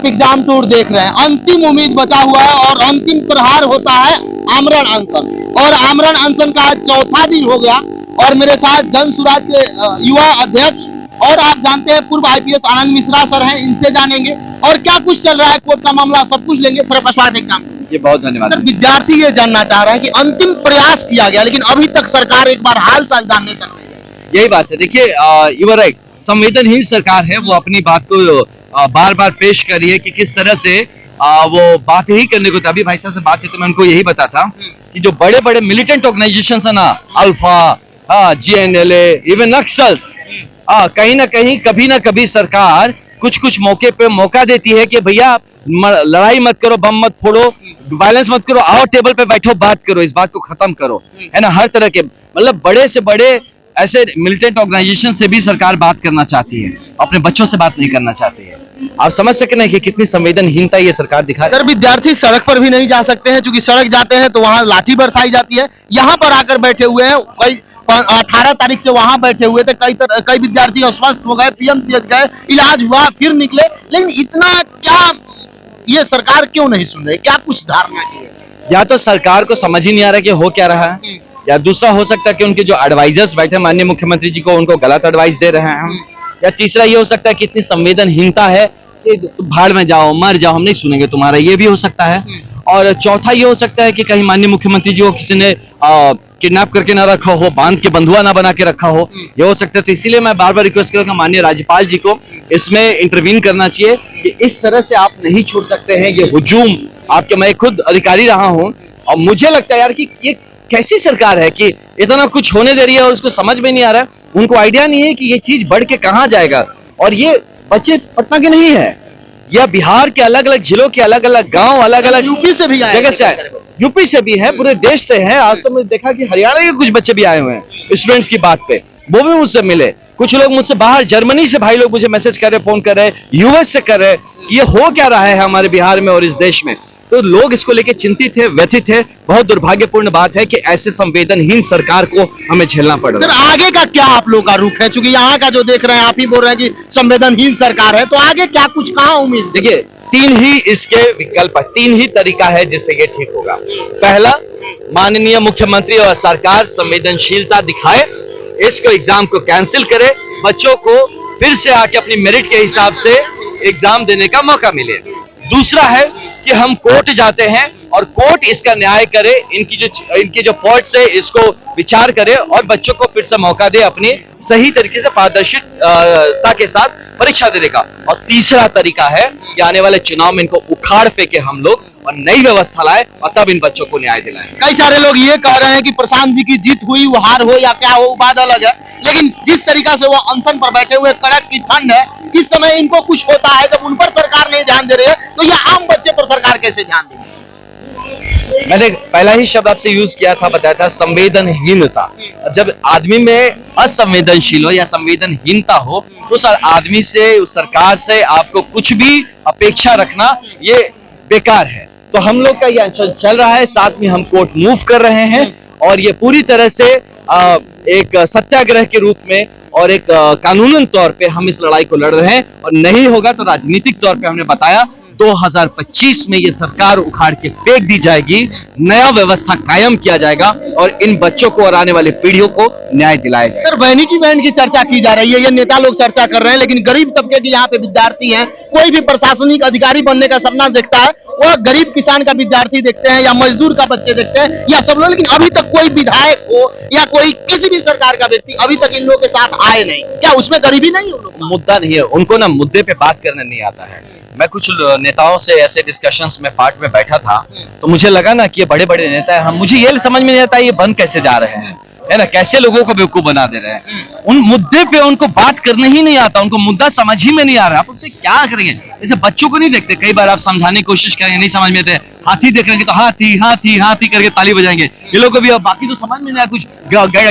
आप exam tour देख रहे हैं, अंतिम उम्मीद बचा हुआ है और अंतिम प्रहार होता है आमरण अनशन। और आमरण अनशन का आज चौथा दिन हो गया और मेरे साथ जन सुराज के युवा अध्यक्ष और आप जानते हैं पूर्व आईपीएस आनंद मिश्रा सर हैं, इनसे जानेंगे और क्या कुछ चल रहा है, कोर्ट का मामला, सब कुछ लेंगे। सर स्वागत एग्जाम जी, बहुत धन्यवाद। सर विद्यार्थी ये जानना चाह रहे हैं कि अंतिम प्रयास किया गया लेकिन अभी तक सरकार एक बार हाल चाल जानने चल रही है। यही बात है। देखिए, यू आर राइट, संवेदनहीन सरकार है, वो अपनी बात को बार बार पेश कर रही है कि किस तरह से वो बात ही करने को। अभी भाई साहब से बात की तो मैं उनको यही बता था कि जो बड़े बड़े मिलिटेंट ऑर्गेनाइजेशन है ना, अल्फा, GNLA, इवन नक्सल्स, कहीं ना कहीं कभी ना कभी सरकार कुछ कुछ मौके पे मौका देती है कि भैया लड़ाई मत करो, बम मत फोड़ो, वायलेंस मत करो, आओ टेबल पे बैठो, बात करो, इस बात को खत्म करो, है ना। हर तरह के मतलब बड़े से बड़े ऐसे मिलिटेंट ऑर्गेनाइजेशन से भी सरकार बात करना चाहती है, अपने बच्चों से बात नहीं करना चाहती है। आप समझ सके ना कि कितनी संवेदनहीनता ये सरकार दिखा। सर विद्यार्थी सड़क पर भी नहीं जा सकते हैं, क्योंकि सड़क जाते हैं तो वहां लाठी बरसाई जाती है। यहाँ पर आकर बैठे हुए हैं, कई 18 तारीख से वहां बैठे हुए थे, कई विद्यार्थी अस्वस्थ हो गए, PMCH गए, इलाज हुआ, फिर निकले। लेकिन इतना क्या ये सरकार क्यों नहीं सुन रही, क्या कुछ धारणा की है? या तो सरकार को समझ ही नहीं आ रहा कि हो क्या रहा है, या दूसरा हो सकता है कि उनके जो एडवाइजर्स बैठे माननीय मुख्यमंत्री जी को, उनको गलत एडवाइस दे रहे हैं, या तीसरा ये हो सकता है कि इतनी संवेदनहीनता है कि भाड़ में जाओ, मर जाओ, हम नहीं सुनेंगे तुम्हारा, ये भी हो सकता है। और चौथा ये हो सकता है कि कहीं माननीय मुख्यमंत्री जी को किसी ने किडनैप करके ना रखा हो, बांध के बंधुआ ना बना के रखा हो, ये हो सकता है। तो इसीलिए मैं बार बार रिक्वेस्ट करूंगा माननीय राज्यपाल जी को इसमें इंटरवीन करना चाहिए कि इस तरह से आप नहीं छोड़ सकते हैं ये हुजूम आपके। मैं खुद अधिकारी रहा हूं और मुझे लगता है यार कि ये कैसी सरकार है कि इतना कुछ होने दे रही है और उसको समझ में नहीं आ रहा है, उनको आइडिया नहीं है कि ये चीज बढ़ के कहां जाएगा। और ये बच्चे पटना के नहीं है, या बिहार के अलग अलग जिलों के अलग अलग गांव, अलग अलग यूपी से भी जगह से आए, यूपी से भी है, पूरे देश से है। आज तो मैं देखा कि हरियाणा के कुछ बच्चे भी आए हुए हैं स्टूडेंट्स की बात पे, वो भी मुझसे मिले। कुछ लोग मुझसे बाहर जर्मनी से भाई लोग मुझे मैसेज कर रहे, फोन कर रहे, US से कर रहे, ये हो क्या रहा है हमारे बिहार में और इस देश में। तो लोग इसको लेके चिंतित है, व्यथित है। बहुत दुर्भाग्यपूर्ण बात है कि ऐसे संवेदनहीन सरकार को हमें झेलना पड़ रहा है। सर आगे का क्या आप लोग का रुख है, क्योंकि यहाँ का जो देख रहे हैं आप ही बोल रहे हैं कि संवेदनहीन सरकार है, तो आगे क्या कुछ कहाँ उम्मीद? देखिए, 3 ही इसके विकल्प है, 3 ही तरीका है जिससे ये ठीक होगा। पहला, माननीय मुख्यमंत्री और सरकार संवेदनशीलता दिखाए, इसको एग्जाम को कैंसिल करे, बच्चों को फिर से आके अपनी मेरिट के हिसाब से एग्जाम देने का मौका मिले। दूसरा है कि हम कोर्ट जाते हैं और कोर्ट इसका न्याय करे, इनकी जो फॉल्ट्स है इसको विचार करे और बच्चों को फिर से मौका दे अपनी सही तरीके से पारदर्शिता के साथ परीक्षा देने का। और तीसरा तरीका है कि आने वाले चुनाव में इनको उखाड़ फेंके हम लोग और नई व्यवस्था लाए और तब इन बच्चों को न्याय दिलाएं। कई सारे लोग ये कह रहे हैं कि प्रशांत जी की जीत हुई, वो हार हो या क्या हो, बात अलग है, लेकिन जिस तरीका से वो अनशन पर बैठे हुए, कड़क की ठंड है, इस समय इनको कुछ होता है, जब उन पर सरकार नहीं ध्यान दे रही है तो ये आम बच्चे पर सरकार कैसे ध्यान देगी? मैंने पहला ही शब्द आपसे यूज किया था, बताया था, संवेदनहीनता। जब आदमी में असंवेदनशील हो या संवेदनहीनता हो तो उस आदमी से, उस सरकार से आपको कुछ भी अपेक्षा रखना ये बेकार है। तो हम लोग का ये चल रहा है, साथ में हम कोर्ट मूव कर रहे हैं और ये पूरी तरह से एक सत्याग्रह के रूप में और एक कानूनन तौर पे हम इस लड़ाई को लड़ रहे हैं। और नहीं होगा तो राजनीतिक तौर पे हमने बताया 2025 में ये सरकार उखाड़ के फेंक दी जाएगी, नया व्यवस्था कायम किया जाएगा और इन बच्चों को और आने वाली पीढ़ियों को न्याय दिलाया जाएगा। सर वैनिटी वैन की चर्चा की जा रही है, ये नेता लोग चर्चा कर रहे हैं, लेकिन गरीब तबके के यहाँ पे विद्यार्थी हैं, कोई भी प्रशासनिक अधिकारी बनने का सपना देखता है, वो गरीब किसान का विद्यार्थी देखते हैं या मजदूर का बच्चे देखते हैं या सब लोग, लेकिन अभी तक कोई विधायक हो या कोई किसी भी सरकार का व्यक्ति अभी तक इन लोगों के साथ आए नहीं। क्या उसमें गरीबी नहीं है? मुद्दा नहीं है, उनको ना मुद्दे पे बात करना नहीं आता है। मैं कुछ नेताओं से ऐसे डिस्कशंस में पार्ट में बैठा था तो मुझे लगा ना कि ये बड़े बड़े नेता है, मुझे ये समझ में नहीं आता ये बन कैसे जा रहे हैं, है ना, कैसे लोगों को बेवकूफ बना दे रहे हैं। उन मुद्दे पे उनको बात करने ही नहीं आता, उनको मुद्दा समझ ही में नहीं आ रहा। आप उससे क्या करेंगे? जैसे बच्चों को नहीं देखते, कई बार आप समझाने की कोशिश करेंगे, नहीं समझ में आते, हाथी देख लेंगे तो हाथी हाथी हाथी करके ताली बजाएंगे, ये लोग को भी। बाकी तो समझ में नहीं आया कुछ,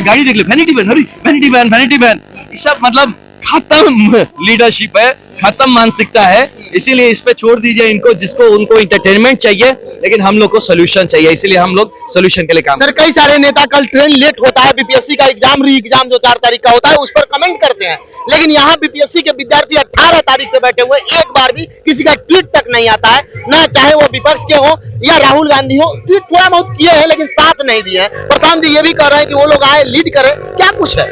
गाड़ी देख ले, vanity van, vanity van, vanity van, ये सब मतलब खत्म लीडरशिप है, खत्म मानसिकता है। इसीलिए इस पे छोड़ दीजिए इनको, जिसको उनको इंटरटेनमेंट चाहिए, लेकिन हम लोग को सोल्यूशन चाहिए, इसीलिए हम लोग सोल्यूशन के लिए काम। सर कई सारे नेता कल ट्रेन लेट होता है, बीपीएससी का एग्जाम री एग्जाम जो 4 तारीख का होता है उस पर कमेंट करते हैं, लेकिन यहाँ बीपीएससी के विद्यार्थी 18 तारीख से बैठे हुए, एक बार भी किसी का ट्वीट तक नहीं आता है, ना चाहे वो विपक्ष के हो या राहुल गांधी हो। ट्वीट थोड़ा बहुत किए हैं लेकिन साथ नहीं दिए हैं। प्रशांत जी ये भी कह रहे हैं कि वो लोग आए लीड करें, क्या कुछ है?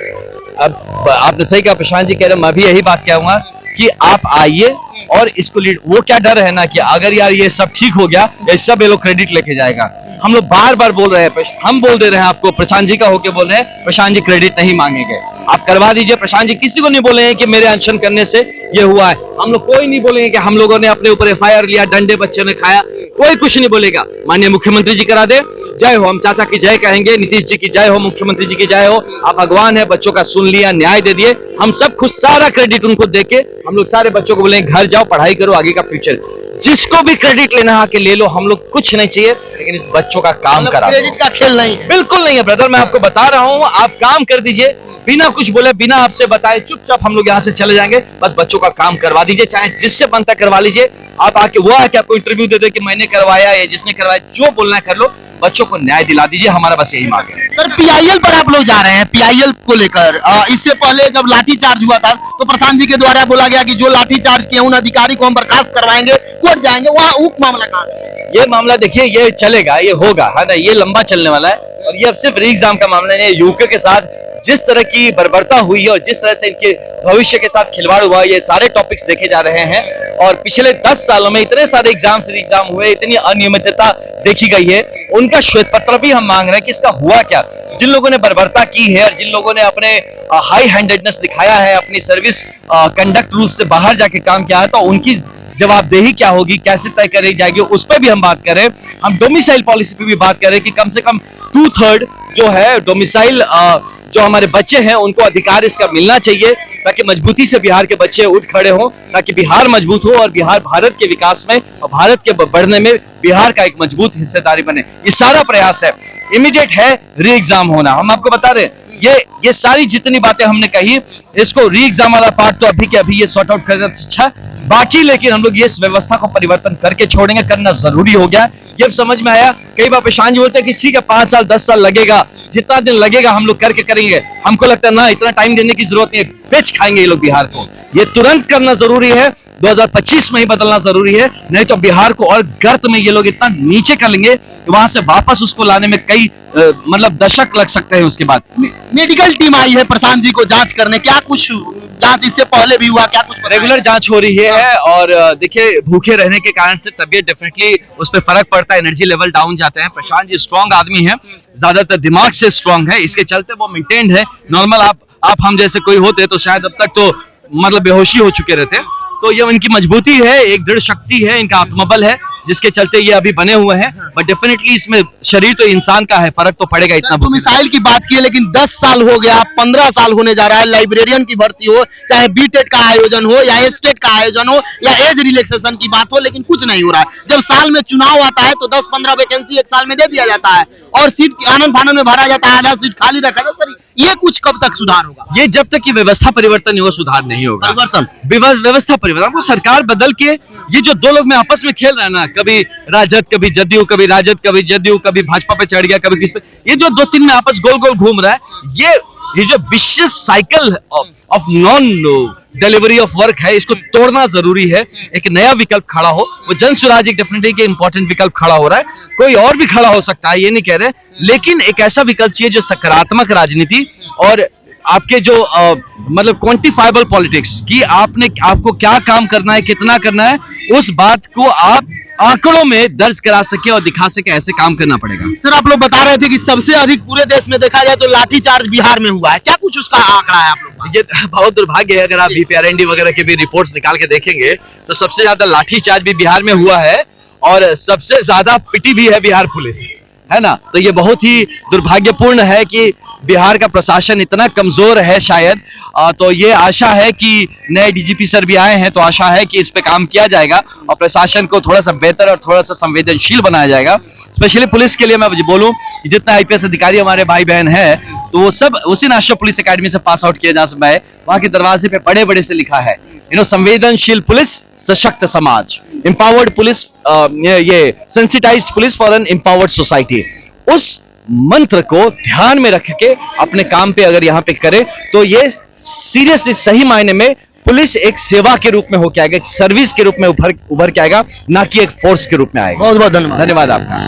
अब आपने सही कहा, प्रशांत जी कह रहे हैं, मैं भी यही बात कहूंगा कि आप आइए और इसको लीड। वो क्या डर है ना कि अगर यार ये सब ठीक हो गया, ये सब ये लोग क्रेडिट लेके जाएगा। हम लोग बार बार बोल रहे हैं, हम बोल दे रहे हैं आपको, प्रशांत जी का होके बोल रहे हैं, प्रशांत जी क्रेडिट नहीं मांगेंगे, आप करवा दीजिए। प्रशांत जी किसी को नहीं बोलेंगे कि मेरे अनशन करने से ये हुआ है, हम लोग कोई नहीं बोलेंगे कि हम लोगों ने अपने ऊपर एफआईआर लिया, डंडे बच्चे ने खाया, कोई कुछ नहीं बोलेगा। माननीय मुख्यमंत्री जी करा दे, जय हो, हम चाचा की जय कहेंगे, नीतीश जी की जय हो, मुख्यमंत्री जी की जय हो, आप भगवान है, बच्चों का सुन लिया, न्याय दे दिए, हम सब खुद सारा क्रेडिट उनको देके हम लोग सारे बच्चों को बोलेंगे घर जाओ, पढ़ाई करो, आगे का फ्यूचर। जिसको भी क्रेडिट लेना आके ले लो, हम लोग कुछ नहीं चाहिए, लेकिन इस बच्चों का काम करा दो। क्रेडिट का खेल नहीं है, बिल्कुल नहीं है ब्रदर, मैं आपको बता रहा हूँ, आप काम कर दीजिए, बिना कुछ बोले, बिना आपसे बताए, चुपचाप हम लोग यहाँ से चले जाएंगे। बस बच्चों का काम करवा दीजिए, चाहे जिससे बनता करवा लीजिए। आप आके वो आके आपको इंटरव्यू दे दे कि मैंने करवाया या जिसने करवाया, जो बोलना है कर लो, बच्चों को न्याय दिला दीजिए, हमारा बस यही मांग है। सर पीआईएल पर आप लोग जा रहे हैं, पीआईएल को लेकर इससे पहले जब लाठीचार्ज हुआ था तो प्रशांत जी के द्वारा बोला गया कि जो लाठीचार्ज किए उन अधिकारी को हम बर्खास्त करवाएंगे, कोर्ट जाएंगे, वहाँ उप मामला कहाँ है? ये मामला देखिए, ये चलेगा, ये होगा, है ना, ये लंबा चलने वाला है, और ये अब सिर्फ री एग्जाम का मामला नहीं है। यूके के साथ जिस तरह की बर्बरता हुई है और जिस तरह से इनके भविष्य के साथ खिलवाड़ हुआ, ये सारे टॉपिक्स देखे जा रहे हैं, और पिछले 10 सालों में इतने सारे एग्जाम से एग्जाम हुए, इतनी अनियमितता देखी गई है, उनका श्वेत पत्र भी हम मांग रहे हैं कि इसका हुआ क्या। जिन लोगों ने बर्बरता की है और जिन लोगों ने अपने हाई हैंडेडनेस दिखाया है, अपनी सर्विस कंडक्ट रूल्स से बाहर जाके काम किया है, तो उनकी जवाबदेही क्या होगी, कैसे तय करी जाएगी, उस पर भी हम बात करें। हम डोमिसाइल पॉलिसी पे भी बात करें कि कम से कम 2/3 जो है डोमिसाइल जो हमारे बच्चे हैं उनको अधिकार इसका मिलना चाहिए, ताकि मजबूती से बिहार के बच्चे उठ खड़े हों, ताकि बिहार मजबूत हो और बिहार भारत के विकास में और भारत के बढ़ने में बिहार का एक मजबूत हिस्सेदारी बने। ये सारा प्रयास है। इमीडिएट है री एग्जाम होना, हम आपको बता रहे हैं, ये सारी जितनी बातें हमने कही, इसको री एग्जाम वाला पार्ट तो अभी के अभी ये सॉर्ट आउट करना अच्छा, बाकी लेकिन हम लोग ये इस व्यवस्था को परिवर्तन करके छोड़ेंगे, करना जरूरी हो गया। ये अब समझ में आया। कई बार प्रशांत जी बोलते हैं कि ठीक है 5 साल 10 साल लगेगा, जितना दिन लगेगा हम लोग करके करेंगे। हमको लगता है ना, इतना टाइम देने की जरूरत नहीं है, बेच खाएंगे ये लोग बिहार को। ये तुरंत करना जरूरी है, 2025 में ही बदलना जरूरी है, नहीं तो बिहार को और गर्त में ये लोग इतना नीचे कर लेंगे कि वहां से वापस उसको लाने में कई मतलब दशक लग सकते हैं। उसके बाद मेडिकल टीम आई है प्रशांत जी को जांच करने, क्या कुछ जांच इससे पहले भी हुआ, क्या कुछ रेगुलर जांच हो रही है, और देखिए भूखे रहने के कारण से तबीयत डेफिनेटली उस पर फर्क पड़ता है, एनर्जी लेवल डाउन जाते हैं। प्रशांत जी स्ट्रांग आदमी है, ज्यादातर दिमाग से स्ट्रांग है, इसके चलते वो मेंटेन्ड है। नॉर्मल आप हम जैसे कोई होते तो शायद अब तक तो मतलब बेहोशी हो चुके रहते। तो ये इनकी मजबूती है, एक दृढ़ शक्ति है, इनका आत्मबल है, जिसके चलते ये अभी बने हुए हैं। बट डेफिनेटली इसमें शरीर तो इंसान का है, फर्क तो पड़ेगा इतना। तो मिसाइल की बात की है, लेकिन 10 साल हो गया, 15 साल होने जा रहा है, लाइब्रेरियन की भर्ती हो, चाहे बीटेट का आयोजन हो या एस्टेट का आयोजन हो या एज रिलैक्सेशन की बात हो, लेकिन कुछ नहीं हो रहा है। जब साल में चुनाव आता है तो 10-15 वैकेंसी एक साल में दे दिया जाता है और सीट आनंद फानंद में भरा जाता है, आधा सीट खाली रखा था। सर ये कुछ कब तक सुधार होगा? ये जब तक की व्यवस्था परिवर्तन नहीं हो, सुधार नहीं होगा। व्यवस्था परिवर्तन, आपको सरकार बदल के ये जो दो लोग में आपस में खेल रहे हैं ना, कभी राजद कभी जदयू, कभी राजद कभी जदयू, कभी भाजपा पे चढ़ गया, कभी किस पे, ये जो 2-3 में आपस गोल गोल घूम रहा है, ये जो vicious cycle of non delivery of work है, इसको तोड़ना जरूरी है। एक नया विकल्प खड़ा हो, वो जन स्वराज एक डेफिनेटली के इंपॉर्टेंट विकल्प खड़ा हो रहा है। कोई और भी खड़ा हो सकता है, ये नहीं कह रहे, लेकिन एक ऐसा विकल्प चाहिए जो सकारात्मक राजनीति और आपके जो मतलब क्वांटिफाइबल पॉलिटिक्स की आपको क्या काम करना है, कितना करना है, उस बात को आप आंकड़ों में दर्ज करा सके और दिखा सके, ऐसे काम करना पड़ेगा। सर आप लोग बता रहे थे कि सबसे अधिक पूरे देश में देखा जाए तो लाठीचार्ज बिहार में हुआ है, क्या कुछ उसका आंकड़ा है आप लोग? ये बहुत दुर्भाग्य है, अगर आप बीपीआरएनडी वगैरह के भी रिपोर्ट्स निकाल के देखेंगे तो सबसे ज्यादा लाठीचार्ज भी बिहार में हुआ है और सबसे ज्यादा पिटी भी है बिहार पुलिस, है ना। तो ये बहुत ही दुर्भाग्यपूर्ण है कि बिहार का प्रशासन इतना कमजोर है शायद। तो ये आशा है कि नए डीजीपी सर भी आए हैं, तो आशा है कि इस पे काम किया जाएगा और प्रशासन को थोड़ा सा बेहतर और थोड़ा सा संवेदनशील बनाया जाएगा। स्पेशली पुलिस के लिए मैं बोलूं कि जितना आईपीएस अधिकारी हमारे भाई बहन है तो वो सब उसी नेशनल पुलिस एकेडमी से पास आउट किया जा सकता है। वहां के दरवाजे पे बड़े बड़े से लिखा है संवेदनशील पुलिस सशक्त समाज, एम्पावर्ड पुलिस, ये sensitized police for an empowered society. उस मंत्र को ध्यान में रख के अपने काम पे अगर यहाँ पे करे तो ये सीरियसली सही मायने में पुलिस एक सेवा के रूप में होके आएगा, एक सर्विस के रूप में उभर के आएगा, ना कि एक फोर्स के रूप में आएगा। बहुत बहुत धन्यवाद। धन्यवाद आपका।